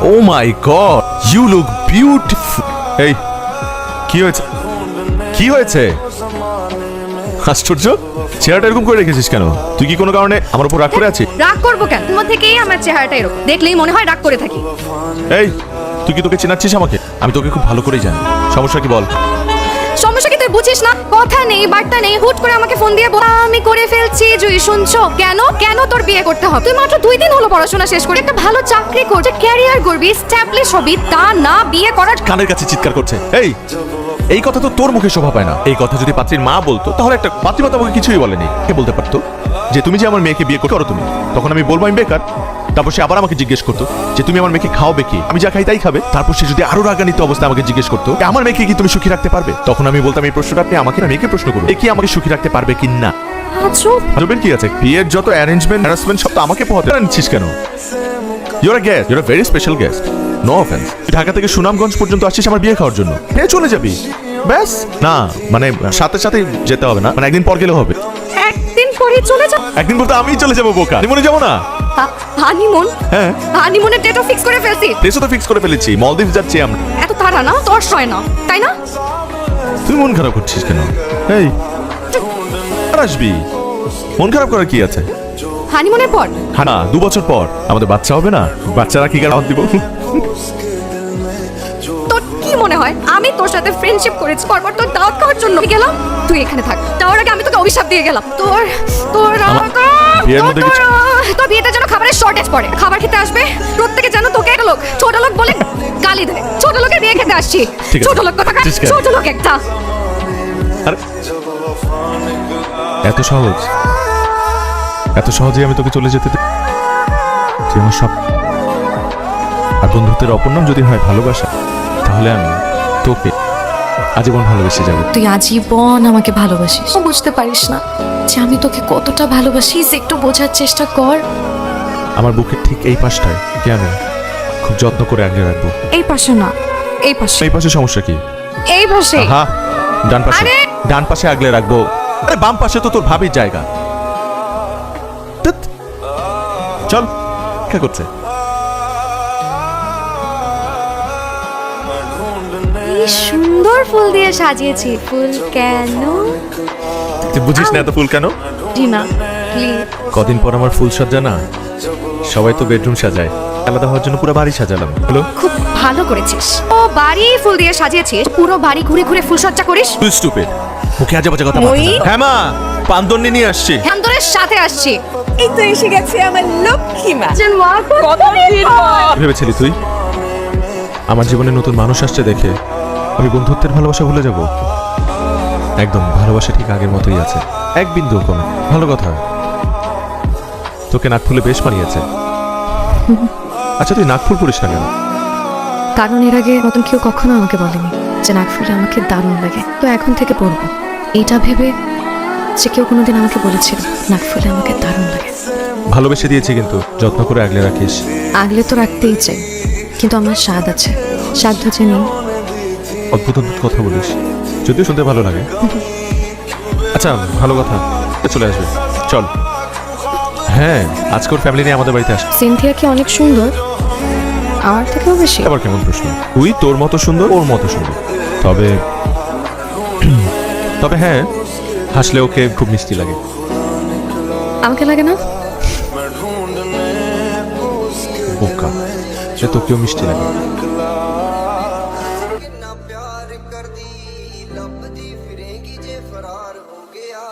O my god, you look beautiful. এই কি হয়েছে, কি হয়েছে? আশ্চর্য, চেহারাটা এরকম করে রেখেছিস কেন? তুই কি কোনো কারণে আমার উপর রাগ করে আছিস? রাগ করবো কেন? তোমার থেকেই আমার চেহারাটা এরকম, দেখলেই মনে হয় রাগ করে থাকি। এই তুই কি তোকে চেনাচ্ছিস আমাকে? আমি তোকে খুব ভালো করেই জানি। সমস্যা কি বল? সমস্যা কি তুই বুঝিস না? কথা নেই বার্তা নেই, হুট করে আমাকে ফোন দিয়ে বল আমি করে ফেলছি। জুই শুনছো? কেন কেন তোর বিয়ে করতে হবে? তুই মাত্র 2 দিন হলো পড়াশোনা শেষ করে একটা ভালো চাকরি করছে, ক্যারিয়ার করবি, এস্টাবলিশ হবি, তা না বিয়ে করার। কানের কাছে চিৎকার করছে। এই কথা তো তোর মুখে শোভা পায় না। এই কথা যদি পাত্রীর মা বলতো তাহলে একটা পাত্রী মা আমাকে কিছুই বলেনি। কে বলতে পারতো যে তুমি যে আমার মেয়েকে বিয়ে করো তুমি, তখন আমি বলবো আমি বেকার। তারপর সে আবার আমাকে জিজ্ঞেস করতো যে তুমি আমার মেয়েকে খাওয়াবে কি? আমি যা খাই তাই খাবে। তারপর সে যদি আরো রাগান্বিত অবস্থায় আমাকে জিজ্ঞেস করতো আমার মেয়েকে কি তুমি সুখী রাখতে পারবে? তখন আমি বলতাম এই প্রশ্নটা আপনি আমাকে না মেয়েকে প্রশ্ন করুন, এ কি আমাকে সুখী রাখতে পারবে কি না। আজবের কি আছে? বিয়ের যত অ্যারেঞ্জমেন্ট হ্যারাসমেন্ট সব তো আমাকে পোহাতে নিচ্ছিস কেন? You're a guest, you're a very special guest, no offence. Dhaka থেকে সুনামগঞ্জ পর্যন্ত আসছিস আমার বিয়ে খাওয়ার জন্য, চলে যাবি ব্যাস। না মানে সাথে সাথে যেতে হবে না, মানে একদিন পর গেলেও হবে। একদিন পরে চলে যা। একদিন বলতে আমি চলে যাবো বোকা, হানিমুনে যাবো না? হানিমুন? হ্যাঁ, হানিমুনের ডেটও ফিক্স করে ফেলছি। প্লেসও তো ফিক্স করে ফেলেছি, মলদ্বীপ যাচ্ছি আমরা। এত তাড়া না তোর সয় না, তাই না? তুই মন খারাপ করছিস কেন? এই আর আসবি, মন খারাপ করার কি আছে? হানিমুনের পর? হ্যাঁ না, 2 বছর পর আমাদের বাচ্চা হবে না? বাচ্চারা কি দাওয়াত দিব? তোর কি মনে হয় আমি তোর সাথে ফ্রেন্ডশিপ করেছি, পরপর তোর দাওয়াত খাওয়ার জন্য গেলাম? তুই এখানে থাক, তার আগে আমি তোকে অভিশাপ দিয়ে গেলাম। তোর তোর বিয়ের মধ্যে কিছু তোর বিয়েতে যেন খাবারের শর্টেজ পড়ে। খাবার খেতে আসবে প্রত্যেকে যেন তোকে একটা লোক ছোট লোক বলে গালি দেয়। ছোট লোকের বিয়ে খেতে আসছি, ছোট লোক কোথাকার, ছোট লোক একটা। আরে এত সহজ, এত সহজে আমি তোকে চলে যেতে তুই আমার সব। আর বন্ধুত্বের অপর নাম যদি হয় ভালোবাসা, তাহলে আমি তোকে আজীবন ভালোবেসে যাব। তুই আজীবন আমাকে ভালোবাসিস, বুঝতে পারিস না যে আমি তোকে কতটা ভালোবাসি? একটু বোঝার চেষ্টা কর। আমার বুকের ঠিক এই পাশটায় কে আমি খুব যত্ন করে আগলে রাখবো। এই পাশে না, এই পাশে। এই পাশে সমস্যা কি? এই পাশে। হ্যাঁ, ডান পাশে। আরে! ডান পাশে আগলে রাখবো। আরে বাম পাশে তো তোর ভাবির জায়গা। ধ্যাৎ। চল, কি করছে? কি সুন্দর ফুল দিয়ে সাজিয়েছি। ফুল কেন? তুই বুঝিস না এত ফুল কেন? জি না, প্লিজ। কদিন পর আমার ফুল সজ্জা না, সবাই তো বেডরুম সাজায়, আলাদা হওয়ার জন্য পুরো বাড়ি সাজালাম। হ্যালো, খুব ভালো করেছিস। ও বাড়ি ফুল দিয়ে সাজিয়েছিস, পুরো বাড়ি ঘুরে ঘুরে ফুল সজ্জা করিস? তুই স্টুপিড, মুখে আজে বাজে কথা বলছিস। মই? হ্যাঁ মা, পান্দন্নি নিয়ে আসছি। হ্যামদরের সাথে আসছি। এই তো এসে গেছে আমার লক্ষ্মী মা। ভেবেছিলি তুই আমার জীবনে নতুন মানুষ আসছে দেখে আমি বন্ধুত্বের ভালোবাসা ভুলে যাব? একদম, ভালোবাসা ঠিক আগের মতোই আছে, এক বিন্দু কম। ভালো কথা, তোকে নাকফুলে বেশ মানিয়েছে। আচ্ছা তুই নাকফুল পরিস না কেন? কারণ এর আগে নতুন কেউ কখনো আমাকে বলেনি যে নাক ফুলে আমাকে দারুণ লাগে, তো এখন থেকে পরবো এইটা ভেবে যে কেউ কোনোদিন আমাকে বলেছিল নাক ফুলে আমাকে দারুণ লাগে। ভালোবেসে দিয়েছি কিন্তু যত্ন করে আগলে রাখিস। আগলে তো রাখতেই চাই, কিন্তু আমার স্বাদ আছে, সাধ্য যে নেই। অদ্ভুত অদ্ভুত কথা বলিস, যদিও শুনতে ভালো লাগে। আচ্ছা ভালো কথা, চলে আসবে চল। হ্যাঁ, আজকে ওর ফ্যামিলি নিয়ে আমাদের বাড়িতে আস। সিনথিয়া কি অনেক সুন্দর? আমার থেকেও বেশি? আবার কেমন প্রশ্ন? তুই তোর মতো সুন্দর, ওর মতো সুন্দর। তবে তবে হ্যাঁ, হাসলে ওকে খুব মিষ্টি লাগে। আমাকে লাগে না? বোকা, সে তোকেও মিষ্টি লাগে। कितना प्यार कर दी लब दी फिरेंगी जे फरार हो गया।